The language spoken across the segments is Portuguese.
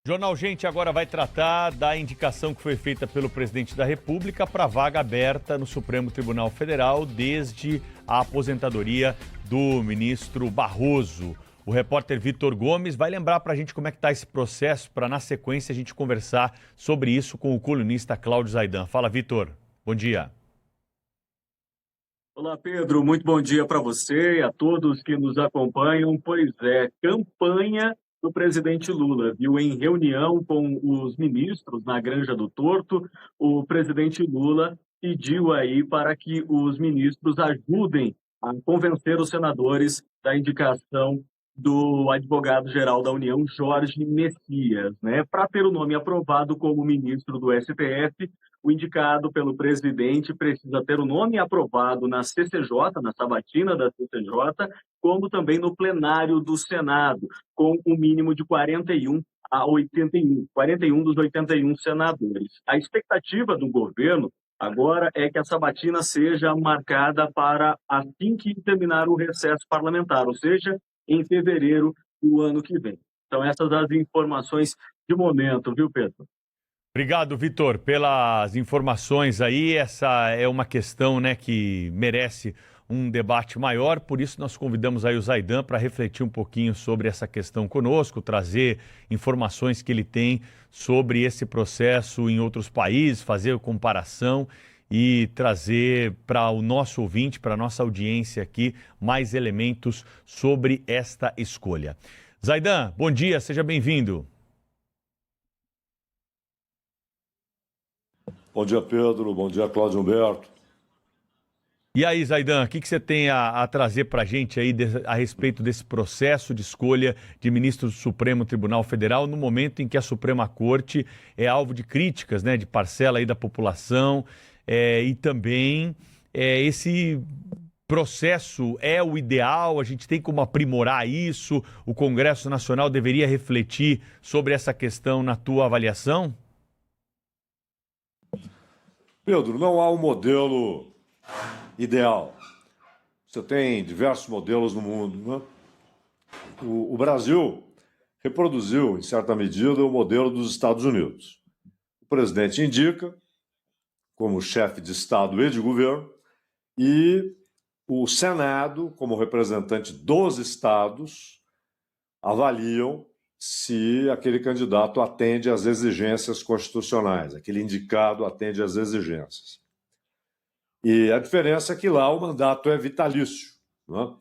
Jornal Gente agora vai tratar da indicação que foi feita pelo presidente da República para vaga aberta no Supremo Tribunal Federal desde a aposentadoria do ministro Barroso. O repórter Vitor Gomes vai lembrar para a gente como é que está esse processo para, na sequência, a gente conversar sobre isso com o colunista Cláudio Zaidan. Fala, Vitor. Bom dia. Olá, Pedro. Muito bom dia para você e a todos que nos acompanham. Pois é, campanha do presidente Lula, viu? Em reunião com os ministros na Granja do Torto, o presidente Lula pediu aí para que os ministros ajudem a convencer os senadores da indicação do advogado-geral da União, Jorge Messias, né? Para ter o nome aprovado como ministro do STF, o indicado pelo presidente precisa ter o nome aprovado na CCJ, na sabatina da CCJ, como também no plenário do Senado, com um mínimo de 41 a 81, 41 dos 81 senadores. A expectativa do governo agora é que a sabatina seja marcada para assim que terminar o recesso parlamentar, ou seja, em fevereiro do ano que vem. Então, essas são as informações de momento, viu, Pedro? Obrigado, Vitor, pelas informações aí. Essa é uma questão, né, que merece um debate maior, por isso nós convidamos aí o Zaidan para refletir um pouquinho sobre essa questão conosco, trazer informações que ele tem sobre esse processo em outros países, fazer comparação e trazer para o nosso ouvinte, para a nossa audiência aqui, mais elementos sobre esta escolha. Zaidan, bom dia, seja bem-vindo. Bom dia, Pedro. Bom dia, Cláudio Humberto. E aí, Zaidan, o que você tem a trazer para a gente aí a respeito desse processo de escolha de ministro do Supremo Tribunal Federal no momento em que a Suprema Corte é alvo de críticas, né, de parcela aí da população e também esse processo é o ideal, a gente tem como aprimorar isso, o Congresso Nacional deveria refletir sobre essa questão na tua avaliação? Pedro, não há um modelo ideal. Você tem diversos modelos no mundo, né? O Brasil reproduziu, em certa medida, o modelo dos Estados Unidos. O presidente indica, como chefe de Estado e de governo, e o Senado, como representante dos estados, avaliam se aquele candidato atende às exigências constitucionais, aquele indicado atende às exigências. E a diferença é que lá o mandato é vitalício, né?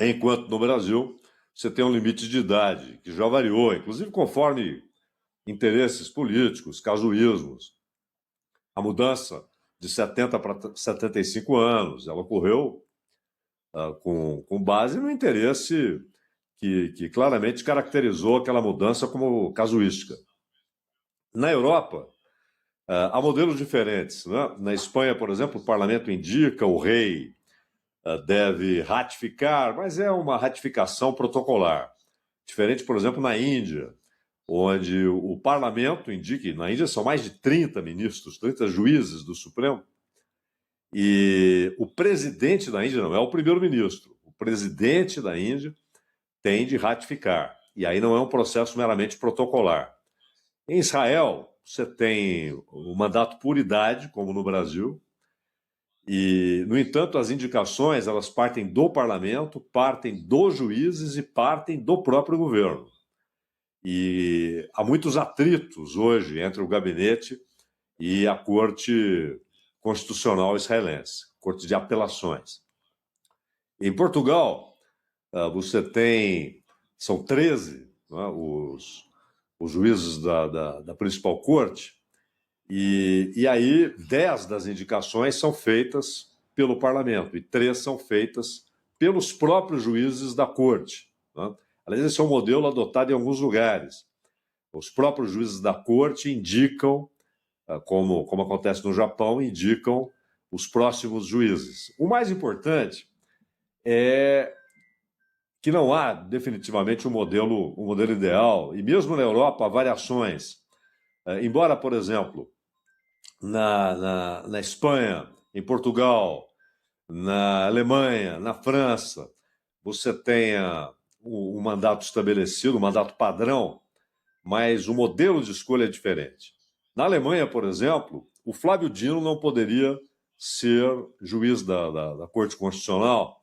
Enquanto no Brasil você tem um limite de idade que já variou, inclusive conforme interesses políticos, casuísmos. A mudança de 70 para 75 anos, ela ocorreu com base no interesse que claramente caracterizou aquela mudança como casuística. Na Europa, há modelos diferentes, né? Na Espanha, por exemplo, o parlamento indica, o rei deve ratificar, mas é uma ratificação protocolar. Diferente, por exemplo, na Índia, onde o parlamento indica, na Índia são mais de 30 ministros, 30 juízes do Supremo, e o presidente da Índia não é o primeiro-ministro, o presidente da Índia tem de ratificar. E aí não é um processo meramente protocolar. Em Israel, você tem o mandato por idade, como no Brasil, e, no entanto, as indicações elas partem do parlamento, partem dos juízes e partem do próprio governo. E há muitos atritos hoje entre o gabinete e a Corte Constitucional Israelense, Corte de Apelações. Em Portugal, você tem, são 13, né, os juízes da principal corte, e aí 10 das indicações são feitas pelo parlamento e 3 são feitas pelos próprios juízes da corte, né? Aliás, esse é um modelo adotado em alguns lugares. Os próprios juízes da corte indicam, como acontece no Japão, indicam os próximos juízes. O mais importante é que não há definitivamente um modelo ideal, e mesmo na Europa há variações. Embora, por exemplo, na Espanha, em Portugal, na Alemanha, na França, você tenha um mandato estabelecido, um mandato padrão, mas o modelo de escolha é diferente. Na Alemanha, por exemplo, o Flávio Dino não poderia ser juiz da Corte Constitucional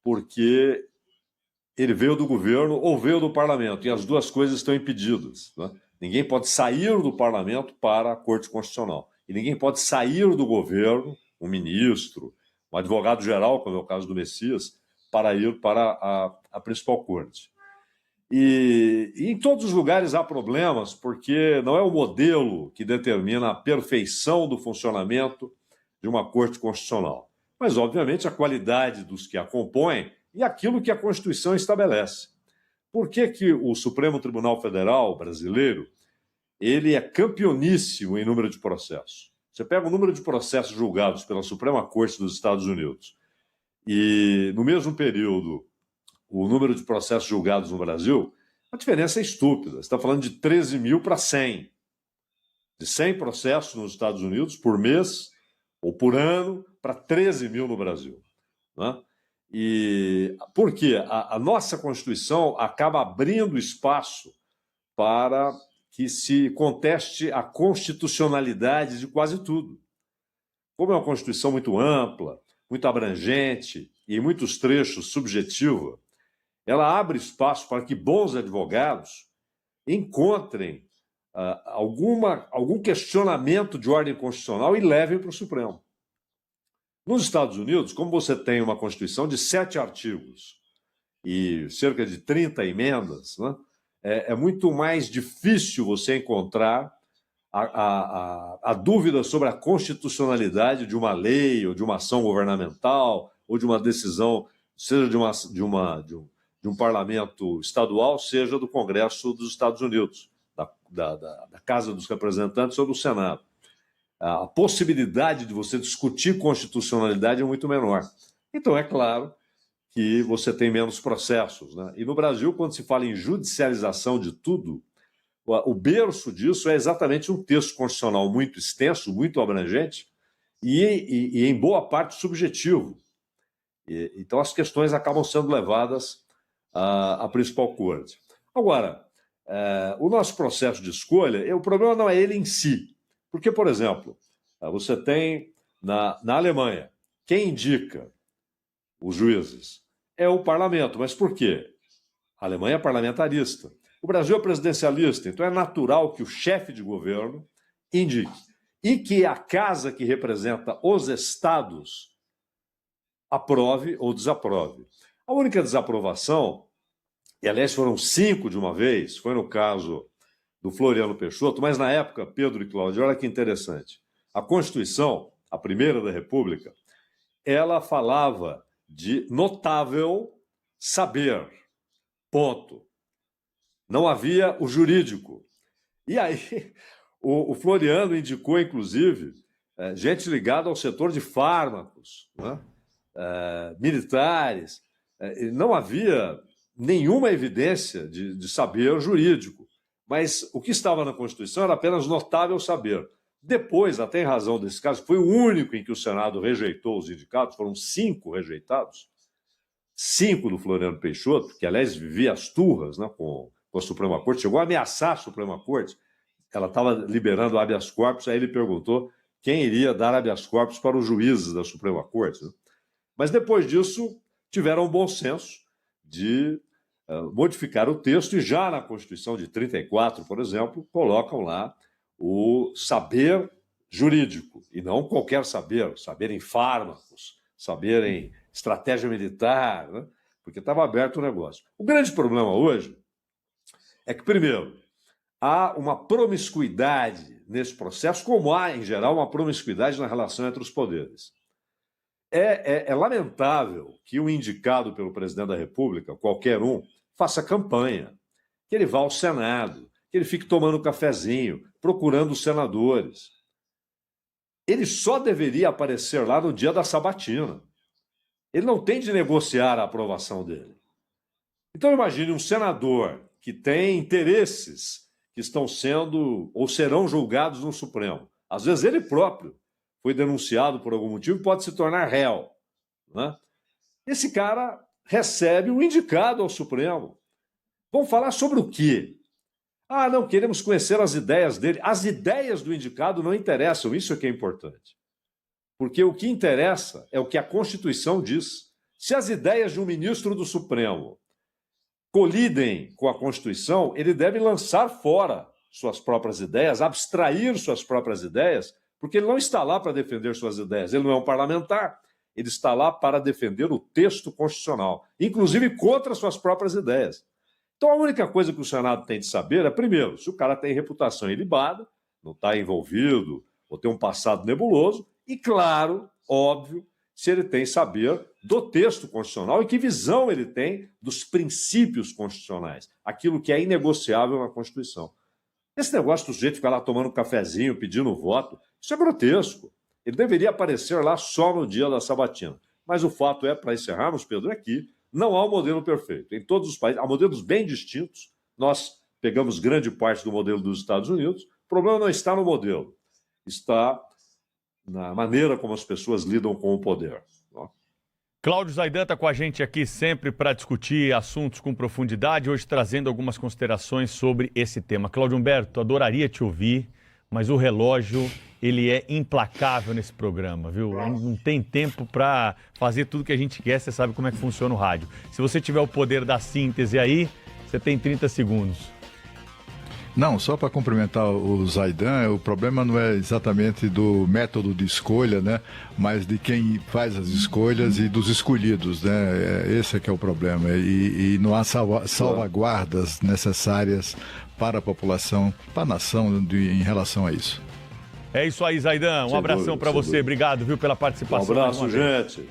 porque ele veio do governo ou veio do parlamento, e as duas coisas estão impedidas, né? Ninguém pode sair do parlamento para a Corte Constitucional, e ninguém pode sair do governo, um ministro, um advogado-geral, como é o caso do Messias, para ir para a principal corte. E em todos os lugares há problemas, porque não é o modelo que determina a perfeição do funcionamento de uma Corte Constitucional, mas, obviamente, a qualidade dos que a compõem e aquilo que a Constituição estabelece. Por que o Supremo Tribunal Federal brasileiro ele é campeoníssimo em número de processos? Você pega o número de processos julgados pela Suprema Corte dos Estados Unidos e, no mesmo período, o número de processos julgados no Brasil, a diferença é estúpida. Você está falando de 13 mil para 100. De 100 processos nos Estados Unidos por mês ou por ano para 13 mil no Brasil, né? E por quê? A nossa Constituição acaba abrindo espaço para que se conteste a constitucionalidade de quase tudo. Como é uma Constituição muito ampla, muito abrangente e em muitos trechos subjetiva, ela abre espaço para que bons advogados encontrem algum questionamento de ordem constitucional e levem para o Supremo. Nos Estados Unidos, como você tem uma Constituição de 7 artigos e cerca de 30 emendas, né, é muito mais difícil você encontrar a dúvida sobre a constitucionalidade de uma lei ou de uma ação governamental ou de uma decisão, seja de um parlamento estadual, seja do Congresso dos Estados Unidos, da Casa dos Representantes ou do Senado. A possibilidade de você discutir constitucionalidade é muito menor. Então, é claro que você tem menos processos, né? E no Brasil, quando se fala em judicialização de tudo, o berço disso é exatamente um texto constitucional muito extenso, muito abrangente e em boa parte subjetivo. Então, as questões acabam sendo levadas à principal corte. Agora, o nosso processo de escolha, o problema não é ele em si. Porque, por exemplo, você tem na Alemanha, quem indica os juízes é o parlamento. Mas por quê? A Alemanha é parlamentarista. O Brasil é presidencialista, então é natural que o chefe de governo indique. E que a casa que representa os estados aprove ou desaprove. A única desaprovação, e aliás foram 5 de uma vez, foi no caso do Floriano Peixoto, mas na época, Pedro e Cláudio, olha que interessante. A Constituição, a primeira da República, ela falava de notável saber, ponto. Não havia o jurídico. E aí, o Floriano indicou, inclusive, gente ligada ao setor de fármacos, né? Militares. Não havia nenhuma evidência de saber jurídico. Mas o que estava na Constituição era apenas notável saber. Depois, até em razão desse caso, foi o único em que o Senado rejeitou os indicados, foram 5 rejeitados, 5 do Floriano Peixoto, que, aliás, vivia as turras, né, com a Suprema Corte, chegou a ameaçar a Suprema Corte, ela estava liberando habeas corpus, aí ele perguntou quem iria dar habeas corpus para os juízes da Suprema Corte, né? Mas depois disso, tiveram o bom senso de modificar o texto, e já na Constituição de 34, por exemplo, colocam lá o saber jurídico, e não qualquer saber, saber em fármacos, saber em estratégia militar, né? Porque estava aberto o negócio. O grande problema hoje é que, primeiro, há uma promiscuidade nesse processo, como há, em geral, uma promiscuidade na relação entre os poderes. É lamentável que o indicado pelo presidente da República, qualquer um, faça campanha, que ele vá ao Senado, que ele fique tomando cafezinho, procurando os senadores. Ele só deveria aparecer lá no dia da sabatina. Ele não tem de negociar a aprovação dele. Então, imagine um senador que tem interesses que estão sendo ou serão julgados no Supremo. Às vezes ele próprio foi denunciado por algum motivo e pode se tornar réu, né? Esse cara recebe um indicado ao Supremo. Vamos falar sobre o quê? Ah, não, queremos conhecer as ideias dele. As ideias do indicado não interessam, isso é que é importante. Porque o que interessa é o que a Constituição diz. Se as ideias de um ministro do Supremo colidem com a Constituição, ele deve lançar fora suas próprias ideias, abstrair suas próprias ideias, porque ele não está lá para defender suas ideias, ele não é um parlamentar, ele está lá para defender o texto constitucional, inclusive contra suas próprias ideias. Então, a única coisa que o Senado tem de saber é, primeiro, se o cara tem reputação ilibada, não está envolvido ou tem um passado nebuloso, e, claro, óbvio, se ele tem saber do texto constitucional e que visão ele tem dos princípios constitucionais, aquilo que é inegociável na Constituição. Esse negócio do sujeito ficar lá tomando um cafezinho, pedindo voto, isso é grotesco. Ele deveria aparecer lá só no dia da sabatina. Mas o fato é, para encerrarmos, Pedro, é que não há um modelo perfeito. Em todos os países, há modelos bem distintos. Nós pegamos grande parte do modelo dos Estados Unidos. O problema não está no modelo, está na maneira como as pessoas lidam com o poder. Cláudio Zaidan está com a gente aqui sempre para discutir assuntos com profundidade, hoje trazendo algumas considerações sobre esse tema. Cláudio Humberto, adoraria te ouvir, mas o relógio, ele é implacável nesse programa, viu? Não tem tempo para fazer tudo que a gente quer, você sabe como é que funciona o rádio. Se você tiver o poder da síntese aí, você tem 30 segundos. Não, só para cumprimentar o Zaidan, o problema não é exatamente do método de escolha, né? Mas de quem faz as escolhas e dos escolhidos, né? Esse é que é o problema. E não há salvaguardas necessárias para a população, para a nação em relação a isso. É isso aí, Zaidan. Um abração para você. Obrigado, viu, pela participação. Um abraço, gente.